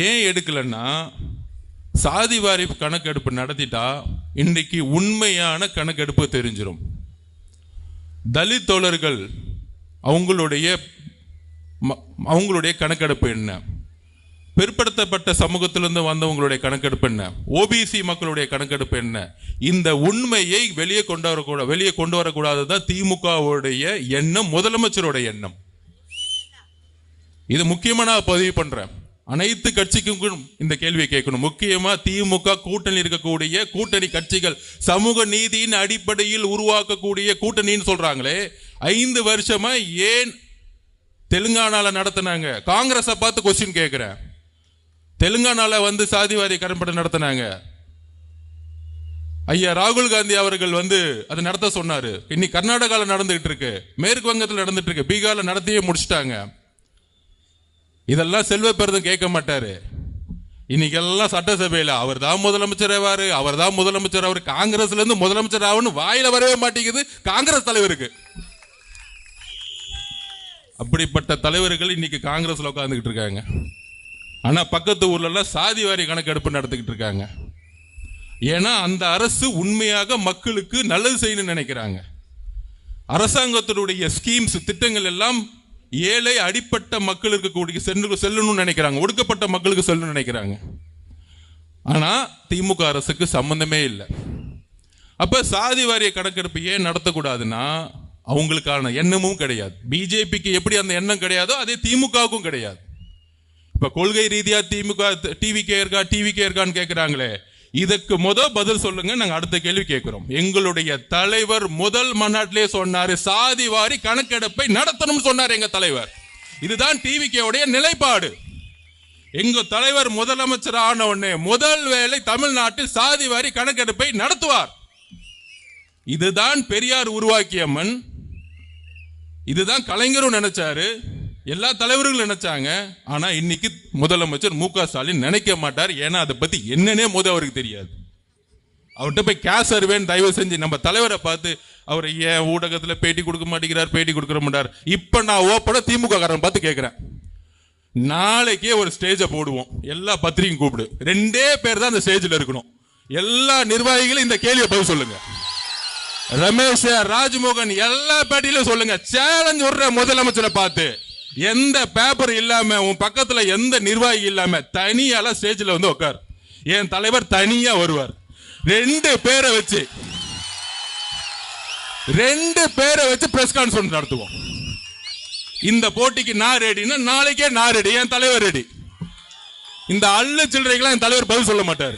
ஏன் எடுக்கலன்னா, சாதிவாரி கணக்கெடுப்பு நடத்திட்டா இன்னைக்கு உண்மையான கணக்கெடுப்பு தெரிஞ்சிடும். தலித் தோழர்கள் அவங்களுடைய கணக்கெடுப்பு என்ன, பிற்படுத்தப்பட்ட சமூகத்திலிருந்து வந்தவங்களுடைய கணக்கெடுப்பு என்ன, ஓபிசி மக்களுடைய கணக்கெடுப்பு என்ன, இந்த உண்மையை வெளியே கொண்டு வரக்கூடாதுதான் திமுகவுடைய எண்ணம், முதலமைச்சருடைய எண்ணம். இது முக்கியமா நான் பதிவு பண்றேன். அனைத்து கட்சிக்கும் இந்த கேள்வியை கேட்கணும். முக்கியமா திமுக கூட்டணி இருக்கக்கூடிய கூட்டணி கட்சிகள், சமூக நீதியின் அடிப்படையில் உருவாக்கக்கூடிய கூட்டணின்னு சொல்றாங்களே, 5 வருஷமா ஏன் தெலுங்கானால நடத்தினாங்க? காங்கிரஸை பார்த்து கொஸ்டின் கேட்கிறேன். தெலுங்கானால சாதிவாரி கணக்கெடுப்பு நடத்தினாங்க. ஐயா ராகுல் காந்தி அவர்கள் அதை நடத்த சொன்னாரு. இன்னைக்கு கர்நாடகாவில் நடந்துகிட்டு இருக்கு, மேற்கு வங்கத்தில் நடந்துட்டு இருக்கு, பீகார்ல நடத்தியே முடிச்சுட்டாங்க. இதெல்லாம் செல்வ பெருதும் கேட்க மாட்டாரு. இன்னைக்கு எல்லாம் சட்டசபையில் அவர் தான் முதலமைச்சர் ஆவாரு, அவர் தான் முதலமைச்சர் ஆவாரு. காங்கிரஸ்ல இருந்து முதலமைச்சர் ஆகுன்னு வாயில வரவே மாட்டேங்குது காங்கிரஸ் தலைவருக்கு. அப்படிப்பட்ட தலைவர்கள் இன்னைக்கு காங்கிரஸ்ல உட்கார்ந்துகிட்டு இருக்காங்க. ஆனா பக்கத்து ஊர்ல எல்லாம் சாதிவாரி கணக்கெடுப்பு நடத்திக்கிட்டு இருக்காங்க. ஏன்னா அந்த அரசு உண்மையாக மக்களுக்கு நல்லது செய்யணும்னு நினைக்கிறாங்க. அரசாங்கத்தினுடைய ஸ்கீம்ஸ், திட்டங்கள் எல்லாம் ஏழை அடிப்பட்ட மக்களுக்கு கூடிய செல்லணும்னு நினைக்கிறாங்க, ஒடுக்கப்பட்ட மக்களுக்கு செல்லணும்னு நினைக்கிறாங்க. ஆனா திமுக அரசுக்கு சம்பந்தமே இல்லை. அப்ப சாதி வாரிய கணக்கெடுப்பு ஏன் நடத்தக்கூடாதுன்னா, அவங்களுக்கான எண்ணமும் கிடையாது. பிஜேபிக்கு எப்படி அந்த எண்ணம் கிடையாதோ அதே திமுகவுக்கும் கிடையாது. இப்ப கொள்கை ரீதியா திமுக டிவிகே இருக்கான்னு கேட்கிறாங்களே, இதுக்கு பதில் சொல்லுங்க. நாங்க அடுத்த கேள்வி கேட்கிறோம். எங்களுடைய தலைவர் முதல் மாநாட்டிலே சொன்னாரு, சாதிவாரி கணக்கெடுப்பை நடத்தணும் சொன்னார் எங்க தலைவர். இதுதான் டிவிகேவுடைய நிலைப்பாடு. எங்க தலைவர் முதலமைச்சர் ஆன உடனே முதல் வேலை தமிழ்நாட்டில் சாதிவாரி கணக்கெடுப்பை நடத்துவார். இதுதான் பெரியார் உருவாக்கிய மண். இதுதான் கலைஞரும் நினைச்சாரு, எல்லா தலைவர்களும் நினைச்சாங்க. ஆனா இன்னைக்கு முதலமைச்சர் மு.க. ஸ்டாலின் நினைக்க மாட்டார். ஏன்னா அதை பத்தி என்னன்னே அவருக்கு தெரியாது. அவர்கிட்ட போய் கேஸ் சர்வேன்னு தயவு செஞ்சு நம்ம தலைவரை பார்த்து, அவர் ஏன் ஊடகத்துல பேட்டி கொடுக்க மாட்டேங்கிறார், பேட்டி கொடுக்க மாட்டார். இப்ப நான் ஓப்பன திமுக காரன் பார்த்து கேட்கிறேன், நாளைக்கே ஒரு ஸ்டேஜை போடுவோம், எல்லா பத்திரிகையும் கூப்பிடு, 2 பேர் தான் அந்த ஸ்டேஜில் இருக்கணும். எல்லா நிர்வாகிகளும் இந்த கேள்வியை பதில் சொல்லுங்க. ரமேஷ், ராஜ்மோகன் எல்லா பேட்டியிலும் சொல்லுங்க. சேலஞ்ச் விடுற முதலமைச்சரை பார்த்து, எந்த பேப்பர் இல்லாம, உன் பக்கத்துல எந்த நிர்வாகி இல்லாம தனியால ஸ்டேஜ்ல உட்கார். என் தலைவர் தனியா வருவார். 2 பேரை வச்சு பிரஸ் கான்ஃபரன்ஸ் நடத்துவோம். இந்த போட்டிக்கு நான் ரெடினா நாளைக்கே நான் ரெடி, என் தலைவர் ரெடி. இந்த அள்ளு சில்லறைக்கெல்லாம் என் தலைவர் பதில் சொல்ல மாட்டார்.